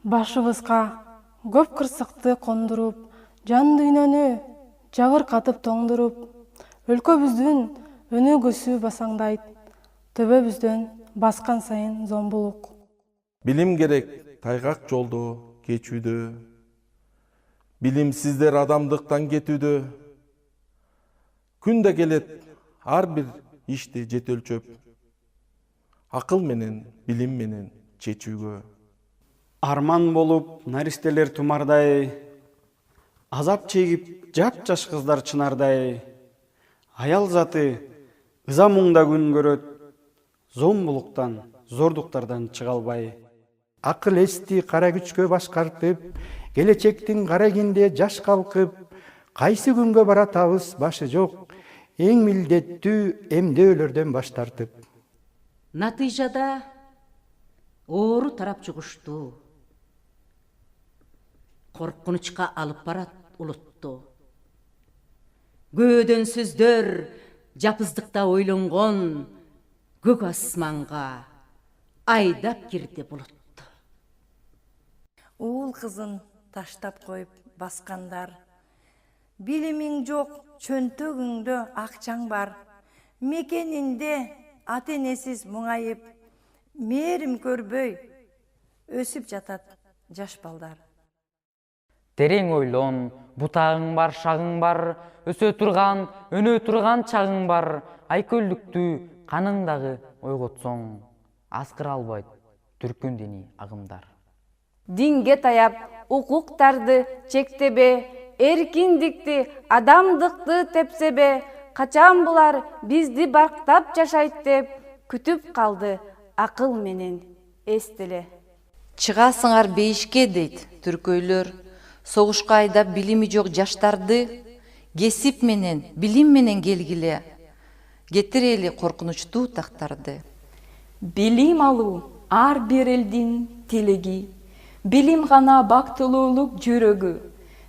Башыбызга көп кырсыкты кондуруп, жан дүйнөнү жабыркатып тоңдуруп, өлкөбүздүн өнөгөсү басаңдайт, төбөбүздөн баскан сайын зомбулук. Билим керек тайгак жолду кечүүдө, билимсиздер адамдыктан кетүүдө. Күндө келет ар бир ишти жетөлчөп, акыл менен, билим менен чечүүгө. Арман болуп наристелер тумардай, азап чегип жап-жаш кыздар чынардай, аял заты ыза муңда күн көрөт, зомбулуктан, зордуктардан чыга албай. Акыл эсти кара күчкө башкартып, келечектин кара кинде жаш калкып, кайсы күнгө баратабыз башы жок, эң милдеттүү эмдөөлөрдөн баш тартып. Натыйжада оору тарап жугушту, коркунучка алып барат улутту. Көөдөнсүздөр жапыздыкта ойлонгон, көк асманга айдап кирди булутту. Уул кызын таштап коюп баскандар, билимиң жок, чөнтөгүңдө акчаң бар, мекенинде ата энесиз муңайып, мээрим көрбөй өсүп жатат жаш балдар. Терең ойлон, бутагың бар, шагың бар, өсө турган, өнө турган чагың бар, айкөлдүктү каныңдагы ойготсоң, аскыра албайт түркүн дини агымдар. Динге таяп, укуктарды чектебе, эркиндикти, адамдыкты тепсебе, качан булар бизди барктап жашайт деп күтүп калды акыл менен эстеле. Чыгасыңар бейишке дейт түркөйлөр, согушка айдап билими жок жаштарды, кесип менен, билим менен келгиле, кетирели коркунучтуу тактарды. Билим алуу ар бир элдин тилеги, билим гана бактылуулук жүрөгү.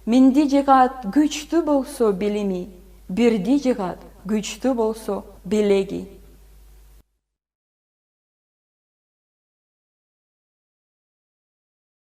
Минди жыгат күчтүү болсо билими, бирди жыгат күчтүү болсо билеги.